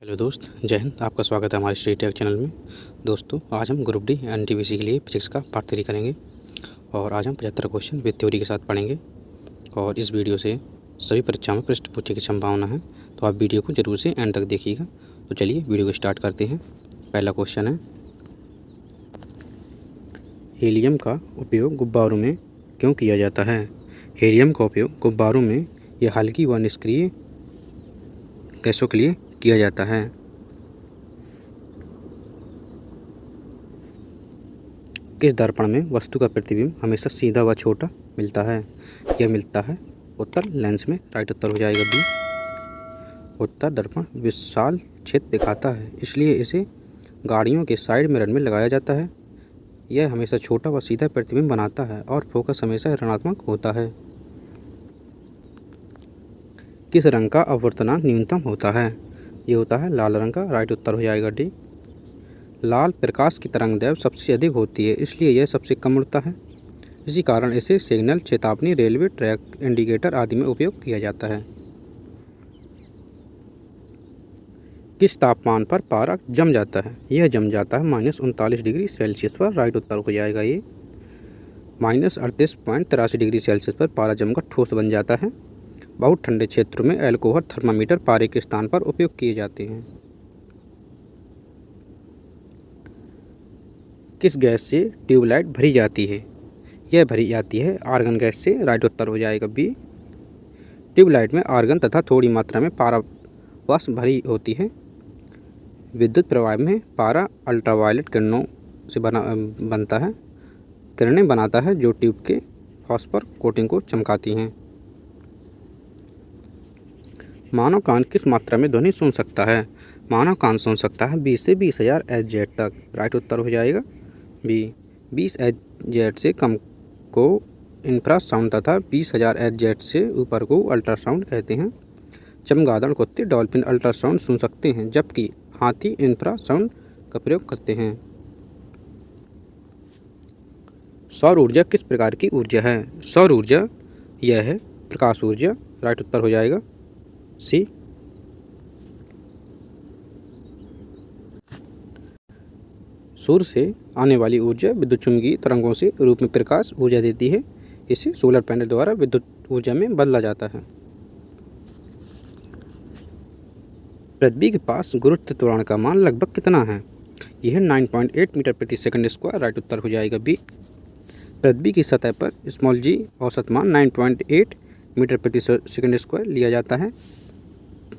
Hello दोस्त, जय हिंद। आपका स्वागत है हमारे स्टडी टेक चैनल में। दोस्तों, आज हम ग्रुप डी एनटीपीसी के लिए फिजिक्स का पार्ट 3 करेंगे और आज हम 75 क्वेश्चन विद थ्योरी के साथ पढ़ेंगे। और इस वीडियो से सभी परीक्षाओं में प्रश्न पूछने की संभावना है, तो आप वीडियो को जरूर से एंड तक देखिएगा। तो चलिए वीडियो को स्टार्ट करते हैं। पहला क्वेश्चन है, हीलियम का उपयोग गुब्बारों में क्यों किया जाता है? हीलियम का उपयोग गुब्बारों में या हल्की व निष्क्रिय गैसों के लिए किया जाता है। किस दर्पण में वस्तु का प्रतिबिंब हमेशा सीधा व छोटा मिलता है? यह मिलता है उत्तर लेंस में। राइट उत्तर हो जाएगा बी। उत्तर दर्पण विशाल क्षेत्र दिखाता है, इसलिए इसे गाड़ियों के साइड मिरर में लगाया जाता है। यह हमेशा छोटा व सीधा प्रतिबिंब बनाता है और फोकस हमेशा ऋणात्मक होता है। किस रंग का अपवर्तनांक न्यूनतम होता है? ये होता है लाल रंग का। राइट उत्तर हो जाएगा डी। लाल प्रकाश की तरंगदैर्घ्य सबसे अधिक होती है, इसलिए यह सबसे कम उड़ता है। इसी कारण इसे सिग्नल, चेतावनी, रेलवे ट्रैक इंडिकेटर आदि में उपयोग किया जाता है। किस तापमान पर पारा जम जाता है? यह जम जाता है -39 डिग्री सेल्सियस पर। राइट उत्तर हो जाएगा ये। -38.83 डिग्री सेल्सियस पर पारा जमकर ठोस बन जाता है। बहुत ठंडे क्षेत्रों में एल्कोहल थर्मामीटर पारे के स्थान पर उपयोग किए जाते हैं। किस गैस से ट्यूबलाइट भरी जाती है? यह भरी जाती है आर्गन गैस से। राइट उत्तर हो जाएगा बी। ट्यूबलाइट में आर्गन तथा थोड़ी मात्रा में पारा वाष्प भरी होती है। विद्युत प्रवाह में पारा अल्ट्रावायलेट किरणों से किरणें बनाता है, जो ट्यूब के फॉस्फर कोटिंग को चमकाती हैं। मानव कान किस मात्रा में ध्वनि सुन सकता है? मानव कान सुन सकता है 20 से 20,000 Hz तक। राइट उत्तर हो जाएगा बी। 20 Hz से कम को इंफ्रासाउंड तथा 20,000 Hz से ऊपर को अल्ट्रासाउंड कहते हैं। चमगादड़ कुत्ते डॉल्फिन अल्ट्रासाउंड सुन सकते हैं, जबकि हाथी इंफ्रासाउंड का प्रयोग करते हैं। सौर ऊर्जा किस प्रकार की ऊर्जा है? सौर ऊर्जा यह है प्रकाश ऊर्जा। राइट उत्तर हो जाएगा सी। सूर्य से आने वाली ऊर्जा विद्युत चुम्बकीय तरंगों से रूप में प्रकाश ऊर्जा देती है। इसे सोलर पैनल द्वारा विद्युत ऊर्जा में बदला जाता है। पृथ्वी के पास गुरुत्व त्वरण का मान लगभग कितना है? यह 9.8 मीटर प्रति सेकंड स्क्वायर। राइट उत्तर हो जाएगा बी। पृथ्वी की सतह पर स्मॉल जी औसत मान 9.8 मीटर प्रति सेकंड स्क्वायर लिया जाता है।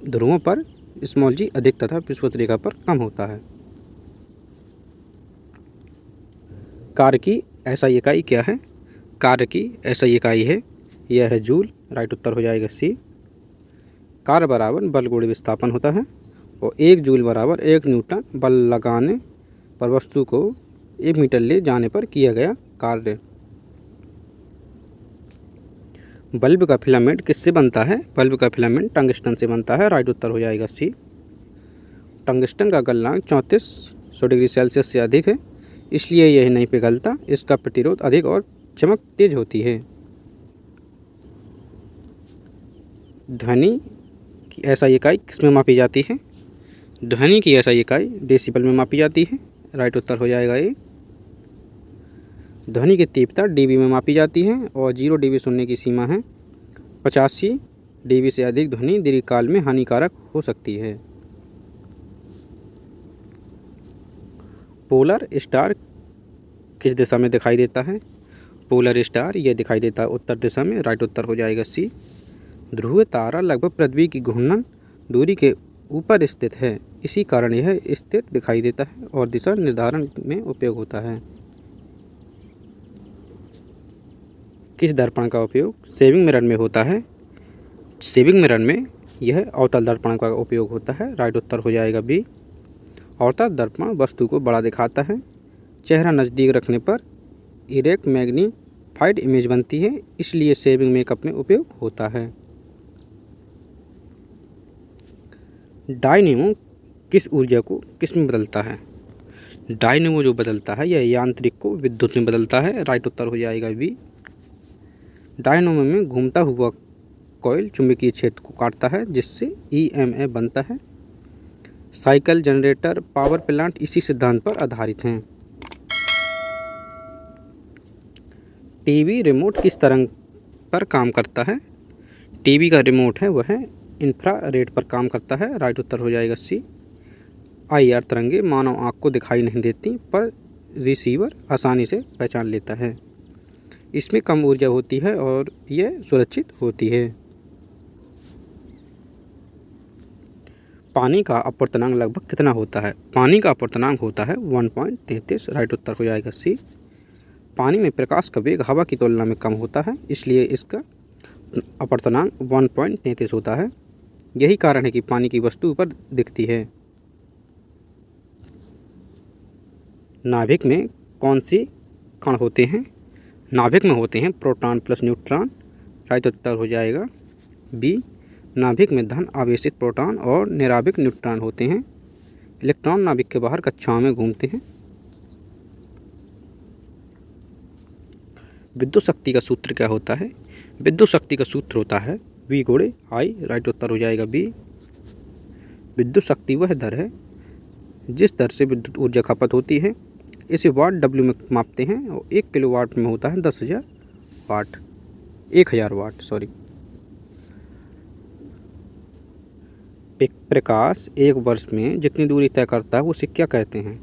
ध्रुवों पर स्मॉल जी अधिक तथा विषुवत रेखा पर कम होता है। कार्य की ऐसा इकाई क्या है? कार्य की ऐसा इकाई है, यह है जूल। राइट उत्तर हो जाएगा सी। कार्य बराबर बल गुणे विस्थापन होता है और 1 जूल बराबर 1 न्यूटन बल लगाने पर वस्तु को 1 मीटर ले जाने पर किया गया कार्य। बल्ब का फिलामेंट किससे बनता है? बल्ब का फिलामेंट टंगस्टन से बनता है। राइट उत्तर हो जाएगा सी। टंगस्टन का गलनांक 3400 डिग्री सेल्सियस से अधिक है, इसलिए यह नहीं पिघलता। इसका प्रतिरोध अधिक और चमक तेज होती है। ध्वनि की ऐसा इकाई किसमें मापी जाती है? ध्वनि की ऐसा इकाई डेसिबल में मापी जाती है। राइट उत्तर हो जाएगा ये। ध्वनि की तीव्रता डीबी में मापी जाती है और 0 डीबी सुनने की सीमा है। 85 डीबी से अधिक ध्वनि दीर्घकाल में हानिकारक हो सकती है। पोलर स्टार किस दिशा में दिखाई देता है? पोलर स्टार यह दिखाई देता है उत्तर दिशा में। राइट उत्तर हो जाएगा सी। ध्रुवीय तारा लगभग पृथ्वी की घूर्णन दूरी के ऊपर स्थित है, इसी कारण यह स्थिर दिखाई देता है और दिशा निर्धारण में उपयोग होता है। किस दर्पण का उपयोग सेविंग मिरर में होता है? सेविंग मिरर में यह अवतल दर्पण का उपयोग होता है। राइट उत्तर हो जाएगा बी। अवतल दर्पण वस्तु को बड़ा दिखाता है। चेहरा नज़दीक रखने पर इरेक्ट मैग्नीफाइड इमेज बनती है, इसलिए सेविंग मेकअप में उपयोग होता है। डायनेमो किस ऊर्जा को किस में बदलता है? डायनेमो जो बदलता है यह यांत्रिक को विद्युत में बदलता है। राइट उत्तर हो जाएगा बी। डायनेमो में घूमता हुआ कॉइल चुंबकीय क्षेत्र को काटता है, जिससे ईएमएफ बनता है। साइकिल, जनरेटर, पावर प्लांट इसी सिद्धांत पर आधारित हैं। टीवी रिमोट किस तरंग पर काम करता है? टीवी का रिमोट है वह इंफ्रारेड पर काम करता है। राइट उत्तर हो जाएगा सी। IR तरंगे मानव आँख को दिखाई नहीं देती पर रिसीवर आसानी से पहचान लेता है। इसमें कम ऊर्जा होती है और यह सुरक्षित होती है। पानी का अपवर्तनांक लगभग कितना होता है? पानी का अपवर्तनांक होता है 1.33। राइट उत्तर हो जाएगा सी। पानी में प्रकाश का वेग हवा की तुलना में कम होता है, इसलिए इसका अपवर्तनांक 1.33 होता है। यही कारण है कि पानी की वस्तु ऊपर दिखती है। नाभिक में कौन सी कण होते हैं? नाभिक में होते हैं प्रोटॉन प्लस न्यूट्रॉन। राइट उत्तर हो जाएगा बी। नाभिक में धन आवेशित प्रोटॉन और निराभिक न्यूट्रॉन होते हैं। इलेक्ट्रॉन नाभिक के बाहर कक्षाओं में घूमते हैं। विद्युत शक्ति का सूत्र क्या होता है? विद्युत शक्ति का सूत्र होता है V गुणे I। राइट उत्तर हो जाएगा बी। विद्युत शक्ति वह दर है जिस दर से विद्युत ऊर्जा खपत होती है। इसे वाट W में मापते हैं और 1 किलोवाट में होता है 10,000 वाट। 1000 वाट सॉरी। प्रकाश एक वर्ष में जितनी दूरी तय करता है उसे क्या कहते हैं?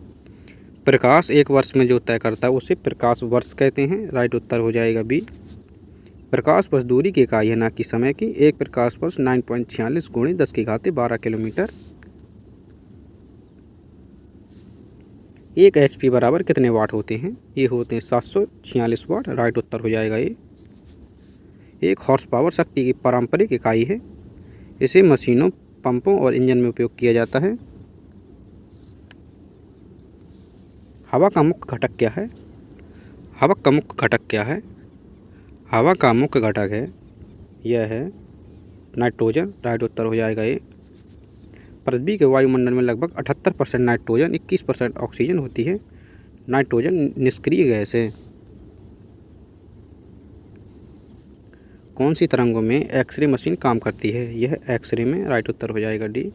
प्रकाश एक वर्ष में जो तय करता है उसे प्रकाश वर्ष कहते हैं। राइट उत्तर हो जाएगा बी। प्रकाश वर्ष दूरी की इकाई है, ना कि समय की। एक प्रकाश वर्ष 9.46 गुणे 10⁻12 किलोमीटर। 1 HP बराबर कितने वाट होते हैं? ये होते हैं 746 वाट। राइट उत्तर हो जाएगा ये। 1 हॉर्स पावर शक्ति की पारंपरिक इकाई है। इसे मशीनों, पंपों और इंजन में उपयोग किया जाता है। हवा का मुख्य घटक क्या है? हवा का मुख्य घटक क्या है? हवा का मुख्य घटक है यह है नाइट्रोजन। राइट उत्तर हो जाएगा ये। पृथ्वी के वायुमंडल में लगभग 78% नाइट्रोजन, 21% ऑक्सीजन होती है। नाइट्रोजन निष्क्रिय गैस है। कौन सी तरंगों में एक्सरे मशीन काम करती है? यह एक्सरे में। राइट उत्तर हो जाएगा डी।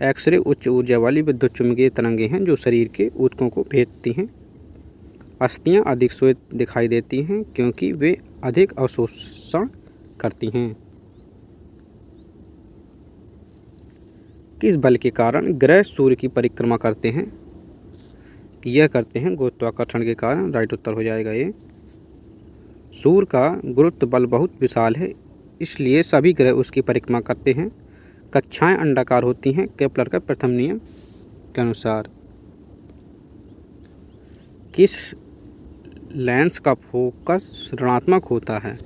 एक्सरे उच्च ऊर्जा वाली विद्युत चुम्बकीय तरंगें हैं जो शरीर के ऊतकों को भेजती हैं। अस्थियां अधिक श्वेत दिखाई देती हैं क्योंकि वे अधिक अवशोषण करती हैं। किस बल के कारण ग्रह सूर्य की परिक्रमा करते हैं? यह करते हैं गुरुत्वाकर्षण के कारण। राइट उत्तर हो जाएगा ये। सूर्य का गुरुत्व बल बहुत विशाल है, इसलिए सभी ग्रह उसकी परिक्रमा करते हैं। कक्षाएं अंडाकार होती हैं केपलर का प्रथम नियम के अनुसार। किस लेंस का फोकस ऋणात्मक होता है?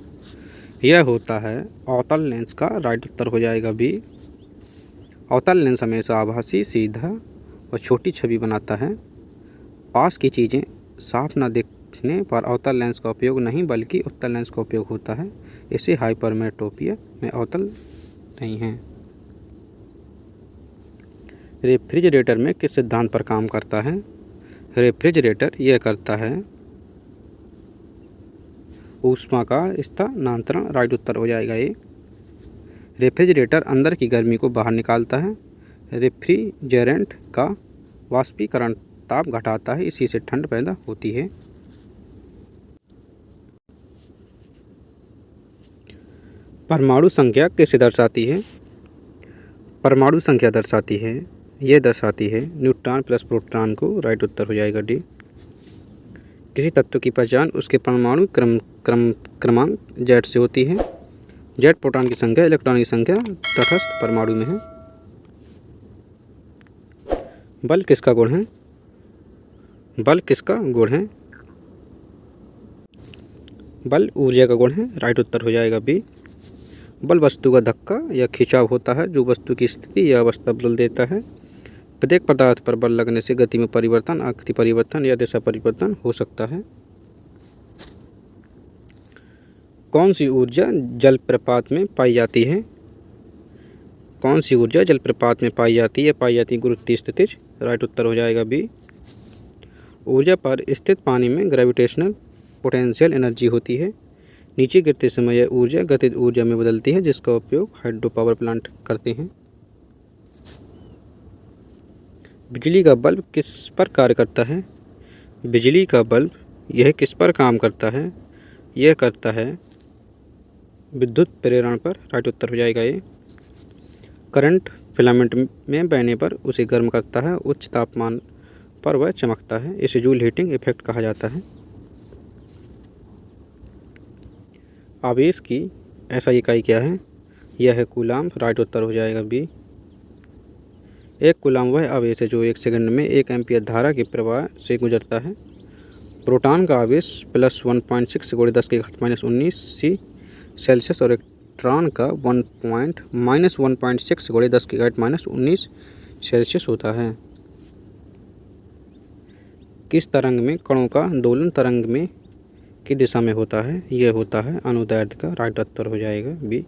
यह होता है अवतल लेंस का। राइट उत्तर हो जाएगा बी। अवतल लेंस हमेशा आभासी, सीधा और छोटी छवि बनाता है। पास की चीज़ें साफ न दिखने पर अवतल लेंस का उपयोग नहीं बल्कि उत्तल लेंस का उपयोग होता है। इसे हाइपरमेट्रोपिया में अवतल नहीं है। रेफ्रिजरेटर में किस सिद्धांत पर काम करता है? रेफ्रिजरेटर यह करता है ऊष्मा का स्थानांतरण। राइट उत्तर हो जाएगा ये। रेफ्रिजरेटर अंदर की गर्मी को बाहर निकालता है। रेफ्रिजरेंट का वाष्पीकरण ताप घटाता है, इसी से ठंड पैदा होती है। परमाणु संख्या किसे दर्शाती है? परमाणु संख्या दर्शाती है, यह दर्शाती है न्यूट्रॉन प्लस प्रोटॉन को। राइट उत्तर हो जाएगा डी। किसी तत्व की पहचान उसके परमाणु क्रमांक जेड से होती है। जेड प्रोटॉन की संख्या, इलेक्ट्रॉन की संख्या तटस्थ परमाणु में है। बल किसका गुण है? बल किसका गुण है? बल ऊर्जा का गुण है। राइट उत्तर हो जाएगा बी। बल वस्तु का धक्का या खिंचाव होता है जो वस्तु की स्थिति या अवस्था बदल देता है। प्रत्येक पदार्थ पर बल लगने से गति में परिवर्तन, आकृति परिवर्तन या दिशा परिवर्तन हो सकता है। कौन सी ऊर्जा जलप्रपात में पाई जाती है? कौन सी ऊर्जा जलप्रपात में पाई जाती है? पाई जाती है गुरुत्वीय स्थितिज। राइट उत्तर हो जाएगा बी। ऊर्जा पर स्थित पानी में ग्रेविटेशनल पोटेंशियल एनर्जी होती है। नीचे गिरते समय यह ऊर्जा गतिज ऊर्जा में बदलती है जिसका उपयोग हाइड्रो पावर प्लांट करते हैं। बिजली का बल्ब किस पर कार्य करता है? बिजली का बल्ब यह किस पर काम करता है? यह करता है विद्युत प्रेरण पर। राइट उत्तर हो जाएगा ये। करंट फिलामेंट में बहने पर उसे गर्म करता है, उच्च तापमान पर वह चमकता है। इसे जूल हीटिंग इफेक्ट कहा जाता है। आवेश की ऐसा इकाई क्या है? यह है कूलाम। राइट उत्तर हो जाएगा बी। एक कूलाम वह आवेश है जो 1 सेकंड में 1 एम्पीयर धारा के प्रवाह से गुजरता है। प्रोटॉन का आवेश +1.6 × 10⁻19 C सेल्सियस और इलेक्ट्रॉन का -1.6 × 10⁻19 सेल्सियस होता है। किस तरंग में कणों का दोलन तरंग में की दिशा में होता है? यह होता है अनुदैर्ध्य का। राइट उत्तर हो जाएगा बी।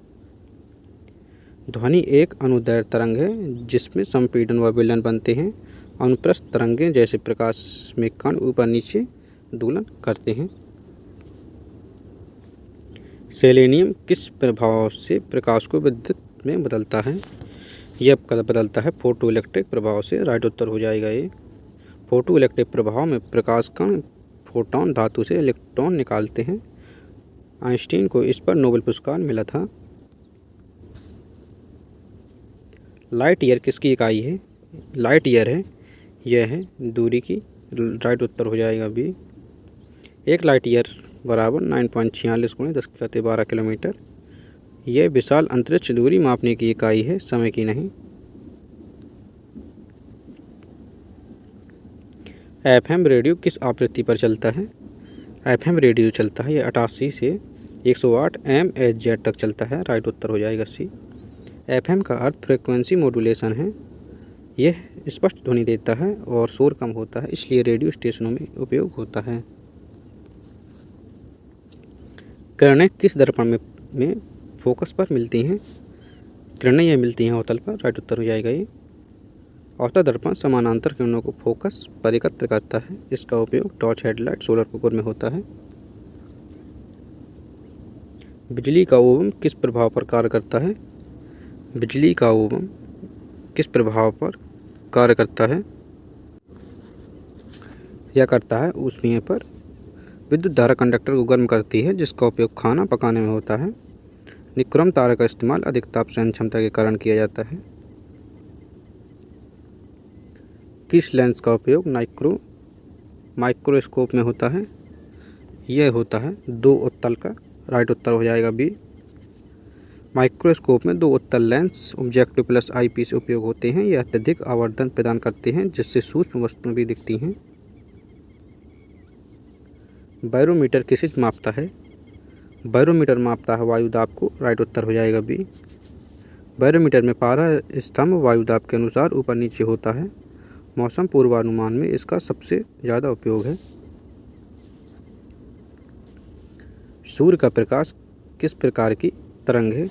ध्वनि एक अनुदैर्ध्य तरंग है जिसमें संपीड़न व विलयन बनते हैं। अनुप्रस्थ तरंगें जैसे प्रकाश में कण ऊपर नीचे दोलन करते हैं। सेलेनियम किस प्रभाव से प्रकाश को विद्युत में बदलता है? यह बदलता है फोटो इलेक्ट्रिक प्रभाव से। राइट उत्तर हो जाएगा ये। फोटो इलेक्ट्रिक प्रभाव में प्रकाश कण फोटॉन धातु से इलेक्ट्रॉन निकालते हैं। आइंस्टीन को इस पर नोबेल पुरस्कार मिला था। लाइट ईयर किसकी इकाई है? लाइट ईयर है, यह है दूरी की। राइट उत्तर हो जाएगा बी। एक लाइट ईयर बराबर 9.46 × 10⁻12 किलोमीटर। यह विशाल अंतरिक्ष दूरी मापने की इकाई है, समय की नहीं। एफएम रेडियो किस आवृत्ति पर चलता है? एफएम रेडियो चलता है, यह 88 से 108 MHz तक चलता है। राइट उत्तर हो जाएगा सी। एफएम का अर्थ फ्रिक्वेंसी मॉड्यूलेशन है। यह स्पष्ट ध्वनि देता है और शोर कम होता है, इसलिए रेडियो स्टेशनों में उपयोग होता है। किरणें किस दर्पण में फोकस पर मिलती हैं? किरणें यह मिलती हैं अवतल पर। राइट उत्तर हो जाएगा ये। अवतल दर्पण समानांतर किरणों को फोकस पर एकत्र करता है। इसका उपयोग टॉर्च, हेडलाइट, सोलर कुकर में होता है। बिजली का ओम किस प्रभाव पर कार्य करता है? बिजली का ओम किस प्रभाव पर कार्य करता है? यह करता है ऊष्मीय पर। विद्युत धारा कंडक्टर को गर्म करती है, जिसका उपयोग खाना पकाने में होता है। निक्रोम तारा का इस्तेमाल अधिक ताप सहन क्षमता के कारण किया जाता है। किस लेंस का उपयोग माइक्रोस्कोप में होता है? यह होता है 2 उत्तल का। राइट उत्तर हो जाएगा बी। माइक्रोस्कोप में 2 उत्तल लेंस ऑब्जेक्टिव प्लस आईपीस से उपयोग होते हैं। यह अत्यधिक आवर्धन प्रदान करते हैं, जिससे सूक्ष्म वस्तुएं भी दिखती हैं। बैरोमीटर किसे मापता है? बैरोमीटर मापता है वायु दाब को। राइट उत्तर हो जाएगा बी। बैरोमीटर में पारा स्तंभ वायु दाब के अनुसार ऊपर नीचे होता है। मौसम पूर्वानुमान में इसका सबसे ज़्यादा उपयोग है। सूर्य का प्रकाश किस प्रकार की तरंग है?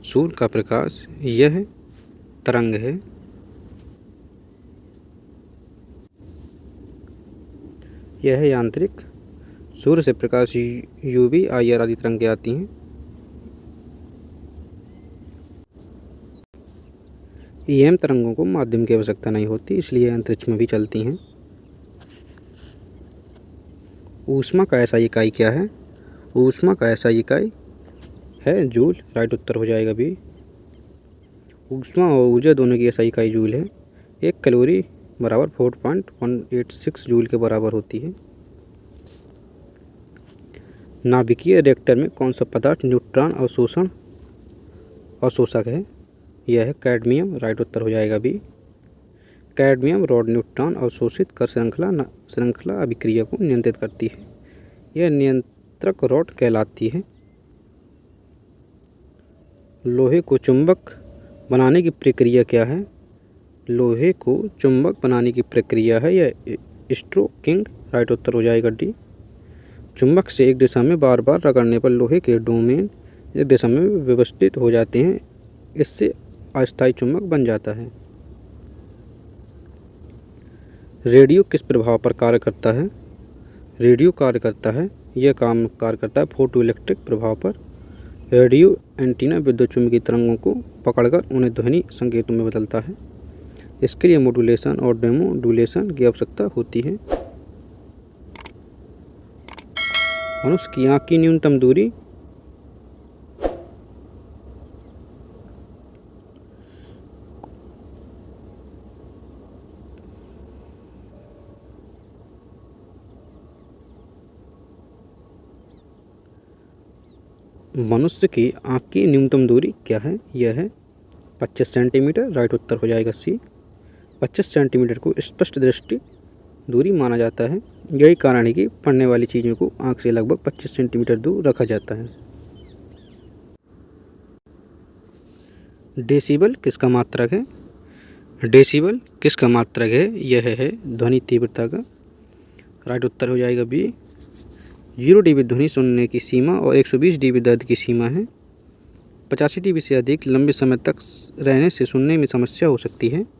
सूर्य का प्रकाश यह तरंग है। यह है यांत्रिक। सूर्य से प्रकाश यूवी, IR आदि तरंगें आती हैं। EM तरंगों को माध्यम की आवश्यकता नहीं होती, इसलिए अंतरिक्ष में भी चलती हैं। ऊष्मा का ऐसा इकाई क्या है? ऊष्मा का ऐसा इकाई है जूल। राइट उत्तर हो जाएगा बी। ऊष्मा और ऊर्जा दोनों की ऐसा इकाई जूल है। 1 कैलोरी बराबर 4.186 जूल के बराबर होती है। नाभिकीय रिएक्टर में कौन सा पदार्थ न्यूट्रॉन अवशोषक है? यह है कैडमियम। राइट उत्तर हो जाएगा बी। कैडमियम रॉड न्यूट्रॉन अवशोषित कर श्रृंखला अभिक्रिया को नियंत्रित करती है। यह नियंत्रक रॉड कहलाती है। लोहे को चुंबक बनाने की प्रक्रिया क्या है? लोहे को चुंबक बनाने की प्रक्रिया है यह स्ट्रोकिंग। राइट उत्तर हो जाएगा डी। चुंबक से एक दिशा में बार बार रगड़ने पर लोहे के डोमेन एक दिशा में व्यवस्थित हो जाते हैं। इससे अस्थायी चुंबक बन जाता है। रेडियो किस प्रभाव पर कार्य करता है? रेडियो कार्य करता है फोटो इलेक्ट्रिक प्रभाव पर। रेडियो एंटीना विद्युत चुम्बकीय तरंगों को पकड़कर उन्हें ध्वनि संकेतों में बदलता है। इसके लिए मॉड्यूलेशन और डेमोडुलेशन की आवश्यकता होती है। मनुष्य की आँख की न्यूनतम दूरी क्या है? यह है 25 सेंटीमीटर। राइट उत्तर हो जाएगा सी। 25 सेंटीमीटर को स्पष्ट दृष्टि दूरी माना जाता है। यही कारण है कि पढ़ने वाली चीज़ों को आँख से लगभग 25 सेंटीमीटर दूर रखा जाता है। डेसिबल किसका मात्रक है? डेसिबल किसका मात्रक है? यह है ध्वनि तीव्रता का। राइट उत्तर हो जाएगा बी। 0 dB ध्वनि सुनने की सीमा और 120 dB दर्द की सीमा है। 85 dB से अधिक लंबे समय तक रहने से सुनने में समस्या हो सकती है।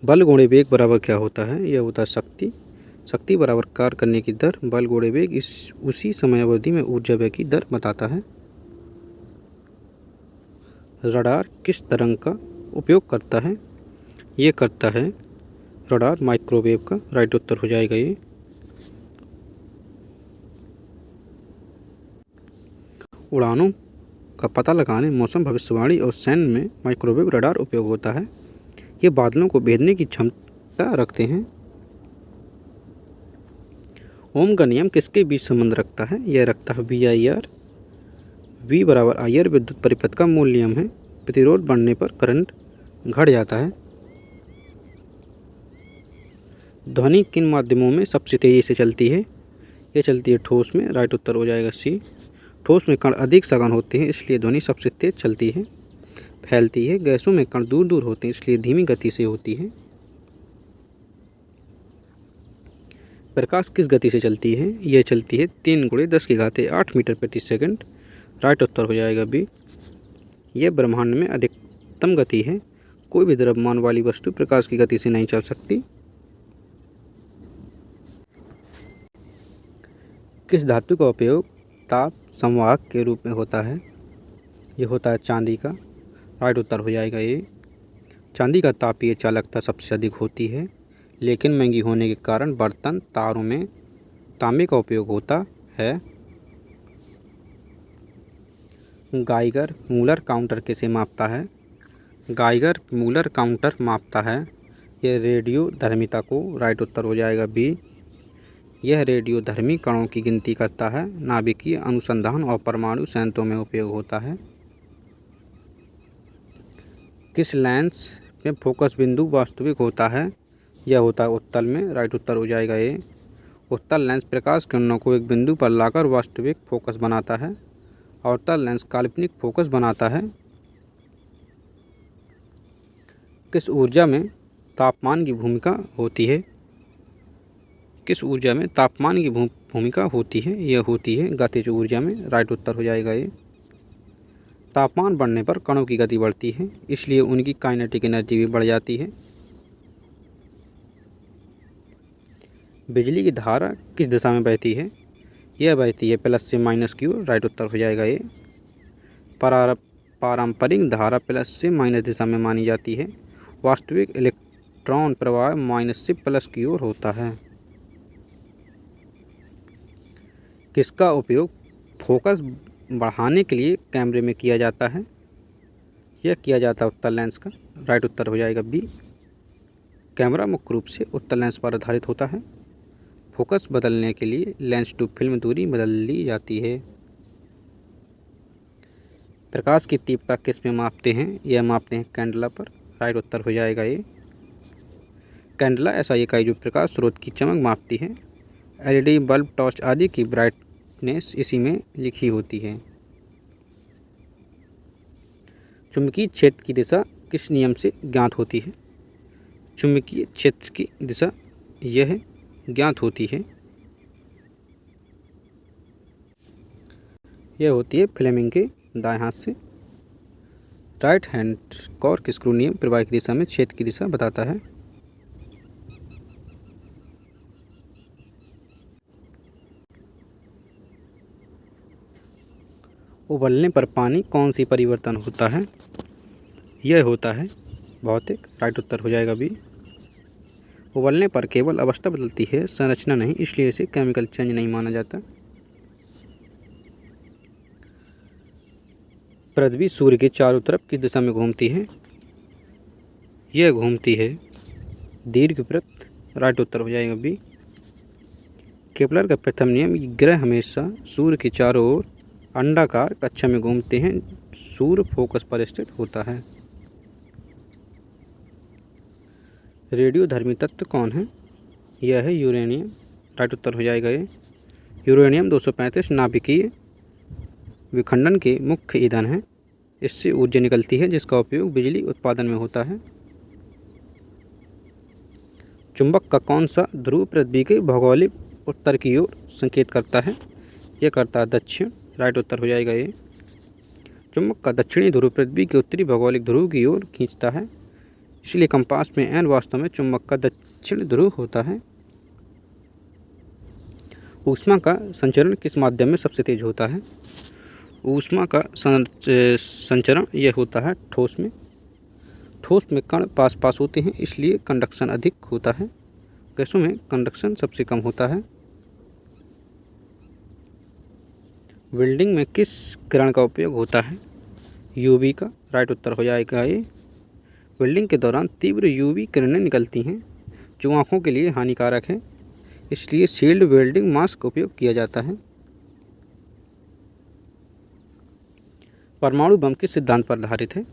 बल गुणे वेग बराबर क्या होता है? यह होता है शक्ति। शक्ति बराबर कार्य करने की दर। बल गुणे वेग उसी समय अवधि में ऊर्जा व्यय की दर बताता है। रडार किस तरंग का उपयोग करता है? ये करता है रडार माइक्रोवेव का। राइट उत्तर हो जाएगा ये। उड़ानों का पता लगाने, मौसम भविष्यवाणी और सैन्य में माइक्रोवेव रडार उपयोग होता है। ये बादलों को भेदने की क्षमता रखते हैं। ओम का नियम किसके बीच संबंध रखता है? यह रखता है VIR। V बराबर IR विद्युत परिपथ का मूल नियम है। प्रतिरोध बढ़ने पर करंट घट जाता है। ध्वनि किन माध्यमों में सबसे तेजी से चलती है? ये चलती है ठोस में। राइट उत्तर हो जाएगा सी। ठोस में कण अधिक सघन होते हैं, इसलिए ध्वनि सबसे तेज चलती है, फैलती है। गैसों में कण दूर दूर होते हैं, इसलिए धीमी गति से होती है। प्रकाश किस गति से चलती है? यह चलती है 3 × 10⁸ मीटर प्रति सेकंड। राइट उत्तर हो जाएगा बी। यह ब्रह्मांड में अधिकतम गति है। कोई भी द्रव्यमान वाली वस्तु प्रकाश की गति से नहीं चल सकती। किस धातु का उपयोग ताप संवाहक के रूप में होता है? यह होता है चांदी का। राइट उत्तर हो जाएगा ये। चांदी का तापीय चालकता सबसे अधिक होती है, लेकिन महंगी होने के कारण बर्तन तारों में तांबे का उपयोग होता है। गाइगर मूलर काउंटर किसे मापता है? गाइगर मूलर काउंटर मापता है यह रेडियोधर्मिता को। राइट उत्तर हो जाएगा बी। यह रेडियोधर्मी कणों की गिनती करता है। नाभिकीय अनुसंधान और परमाणु संयंत्रों में उपयोग होता है। किस लेंस में फोकस बिंदु वास्तविक होता है? यह होता है उत्तल में। राइट उत्तर हो जाएगा ये। उत्तल लेंस प्रकाश किरणों को एक बिंदु पर लाकर वास्तविक फोकस बनाता है। अवतल लेंस काल्पनिक फोकस बनाता है। किस ऊर्जा में तापमान की भूमिका होती है? किस ऊर्जा में तापमान की भूमिका होती है? यह होती है गतिज ऊर्जा में। राइट उत्तर हो जाएगा ये। तापमान बढ़ने पर कणों की गति बढ़ती है, इसलिए उनकी काइनेटिक एनर्जी भी बढ़ जाती है। बिजली की धारा किस दिशा में बहती है? यह बहती है प्लस से माइनस की ओर। राइट उत्तर हो जाएगा ये। पारंपरिक धारा प्लस से माइनस दिशा में मानी जाती है। वास्तविक इलेक्ट्रॉन प्रवाह माइनस से प्लस की ओर होता है। किसका उपयोग फोकस बढ़ाने के लिए कैमरे में किया जाता है? यह किया जाता है उत्तल लेंस का। राइट उत्तर हो जाएगा बी। कैमरा मुख्य रूप से उत्तल लेंस पर आधारित होता है। फोकस बदलने के लिए लेंस टू फिल्म दूरी बदल ली जाती है। प्रकाश की तीव्रता किस में मापते हैं? यह मापते हैं कैंडला पर। राइट उत्तर हो जाएगा ये। कैंडला ऐसा इकाई जो प्रकाश स्रोत की चमक मापती है। LED बल्ब, टॉर्च आदि की ब्राइटनेस इसी में लिखी होती है। चुंबकीय क्षेत्र की दिशा किस नियम से ज्ञात होती है? चुंबकीय क्षेत्र की दिशा यह ज्ञात होती है, यह होती है फ्लेमिंग के दाएं हाथ से। राइट हैंड कॉर्क स्क्रू नियम प्रवाह की दिशा में क्षेत्र की दिशा बताता है। उबलने पर पानी कौन सी परिवर्तन होता है? यह होता है भौतिक, राइट उत्तर हो जाएगा बी। उबलने पर केवल अवस्था बदलती है, संरचना नहीं, इसलिए इसे केमिकल चेंज नहीं माना जाता। पृथ्वी सूर्य के चारों तरफ किस दिशा में घूमती है? यह घूमती है दीर्घवृत्त, राइट उत्तर हो जाएगा बी। केपलर का प्रथम नियम, ग्रह हमेशा सूर्य के चारों ओर अंडाकार कक्षा में घूमते हैं, सूर्य फोकस पर स्थित होता है। रेडियोधर्मी तत्व कौन है? यह है यूरेनियम, राइट उत्तर हो जाएगा ये। यूरेनियम 235 नाभिकीय विखंडन के मुख्य ईंधन है। इससे ऊर्जा निकलती है जिसका उपयोग बिजली उत्पादन में होता है। चुंबक का कौन सा ध्रुव पृथ्वी के भौगोलिक उत्तर की ओर संकेत करता है? यह करता है दक्षिण, राइट उत्तर हो जाएगा ये। चुंबक का दक्षिणी ध्रुव पृथ्वी के उत्तरी भौगोलिक ध्रुव की ओर खींचता है, इसलिए कंपास में एन वास्तव में चुंबक का दक्षिण ध्रुव होता है। ऊष्मा का संचरण किस माध्यम में सबसे तेज होता है? ऊष्मा का संचरण यह होता है ठोस में। ठोस में कण पास पास होते हैं, इसलिए कंडक्शन अधिक होता है। गैसों में कंडक्शन सबसे कम होता है। वेल्डिंग में किस किरण का उपयोग होता है? यूवी का, राइट उत्तर हो जाएगा ये। वेल्डिंग के दौरान तीव्र यूवी किरणें निकलती हैं जो आँखों के लिए हानिकारक है, इसलिए शील्ड वेल्डिंग मास्क का उपयोग किया जाता है। परमाणु बम किस सिद्धांत पर आधारित है?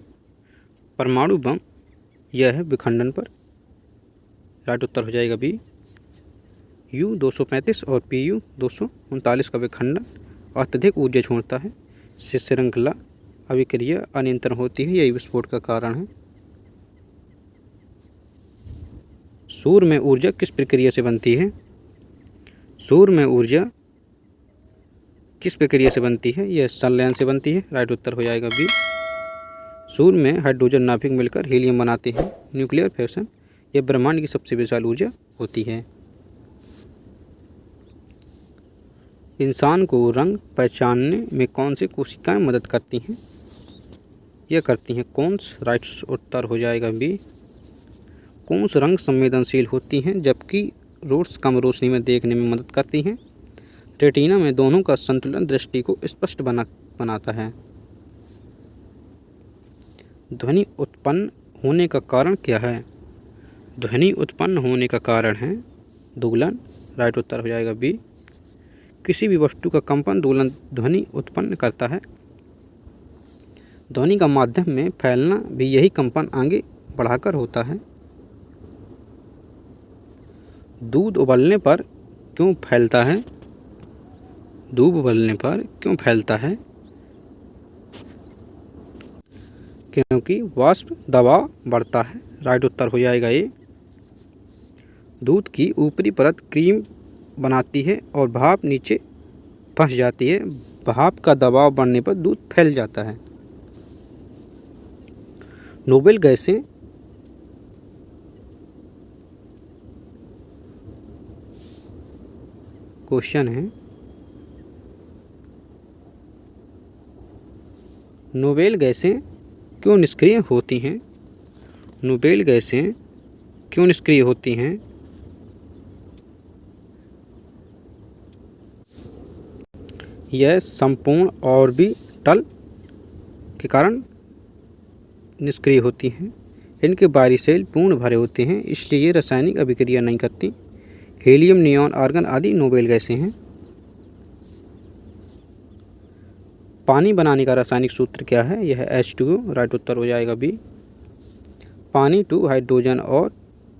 परमाणु बम यह है विखंडन पर, राइट उत्तर हो जाएगा बी। U-235 और Pu-239 का विखंडन अत्यधिक ऊर्जा छोड़ता है, इससे श्रृंखला अभिक्रिया अनियंत्रण होती है, यही विस्फोट का कारण है। सूर्य में ऊर्जा किस प्रक्रिया से बनती है? सूर्य में ऊर्जा किस प्रक्रिया से बनती है? यह संलयन से बनती है, राइट उत्तर हो जाएगा बी। सूर्य में हाइड्रोजन नाभिक मिलकर हीलियम बनाते हैं, न्यूक्लियर फ्यूजन। यह ब्रह्मांड की सबसे विशाल ऊर्जा होती है। इंसान को रंग पहचानने में कौन सी कोशिकाएं मदद करती हैं? यह करती हैं कोन्स, राइट उत्तर हो जाएगा बी। कोन्स रंग संवेदनशील होती हैं, जबकि रोड्स कम रोशनी में देखने में मदद करती हैं। रेटिना में दोनों का संतुलन दृष्टि को स्पष्ट बनाता है। ध्वनि उत्पन्न होने का कारण क्या है? ध्वनि उत्पन्न होने का कारण है दोलन, राइट उत्तर हो जाएगा बी। किसी भी वस्तु का कंपन दोलन ध्वनि उत्पन्न करता है। ध्वनि का माध्यम में फैलना भी यही कंपन आगे बढ़ाकर होता है। दूध उबलने पर क्यों फैलता है? दूध उबलने पर क्यों फैलता है? क्योंकि वाष्प दबाव बढ़ता है, राइट उत्तर हो जाएगा ये। दूध की ऊपरी परत क्रीम बनाती है और भाप नीचे फंस जाती है। भाप का दबाव बढ़ने पर दूध फैल जाता है। नोबेल गैसें क्वेश्चन है, नोबेल गैसें क्यों निष्क्रिय होती हैं? नोबेल गैसें क्यों निष्क्रिय होती हैं? यह संपूर्ण ऑर्बिटल के कारण निष्क्रिय होती हैं। इनके बाहरी सेल पूर्ण भरे होते हैं, इसलिए ये रासायनिक अभिक्रिया नहीं करती। हीलियम, नियॉन, आर्गन आदि नोबेल गैसें हैं। पानी बनाने का रासायनिक सूत्र क्या है? यह H2O, राइट उत्तर हो जाएगा बी। पानी 2 हाइड्रोजन और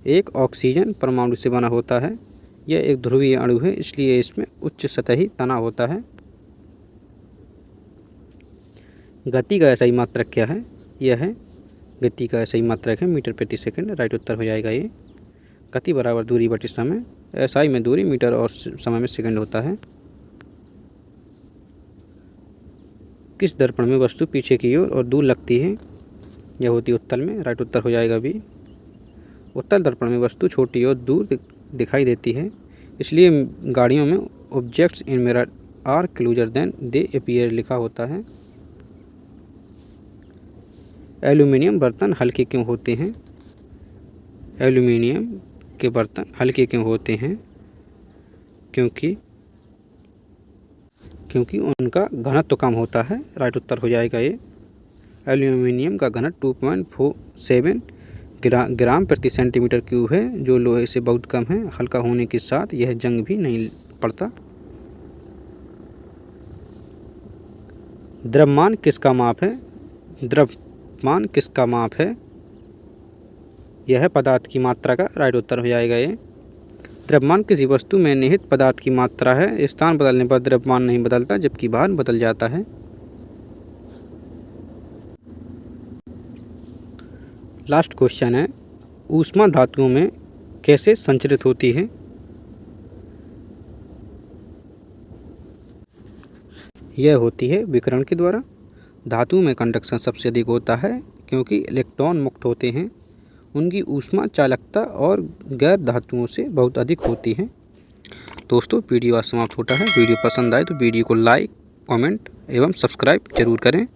1 ऑक्सीजन परमाणु से बना होता है। यह एक ध्रुवीय अणु है, इसलिए इसमें उच्च सतही तनाव होता है। गति का सही मात्रक क्या है? यह है गति का सही मात्रक है मीटर प्रति सेकंड, राइट उत्तर हो जाएगा ये। गति बराबर दूरी बटे समय, SI में दूरी मीटर और समय में सेकंड होता है। किस दर्पण में वस्तु पीछे की ओर और दूर लगती है? यह होती है उत्तल में, राइट उत्तर हो जाएगा बी। उत्तल दर्पण में वस्तु छोटी और दूर दिखाई देती है, इसलिए गाड़ियों में objects in mirror are closer than they appear लिखा होता है। एल्यूमिनियम बर्तन हल्के क्यों होते हैं? एल्यूमिनियम के बर्तन हल्के क्यों होते हैं? क्योंकि उनका घनत्व कम होता है। राइट उत्तर हो जाएगा ये। एल्यूमिनियम का घनत्व 2.47 ग्राम प्रति सेंटीमीटर क्यूब है, जो लोहे से बहुत कम है। हल्का होने के साथ यह जंग भी नहीं पड़ता। द्रव्यमान किसका माप है? द्रव्यमान किसका माप है? यह है पदार्थ की मात्रा का। राइट उत्तर हो जाएगा ये। द्रव्यमान किसी वस्तु में निहित पदार्थ की मात्रा है। स्थान बदलने पर द्रव्यमान नहीं बदलता, जबकि भार बदल जाता है। लास्ट क्वेश्चन है, ऊष्मा धातुओं में कैसे संचरित होती है? यह होती है विकिरण के द्वारा। धातुओं में कंडक्शन सबसे अधिक होता है क्योंकि इलेक्ट्रॉन मुक्त होते हैं। उनकी ऊष्मा चालकता और गैर धातुओं से बहुत अधिक होती है। दोस्तों, वीडियो आज समाप्त होता है। वीडियो पसंद आए तो वीडियो को लाइक, कमेंट एवं सब्सक्राइब जरूर करें।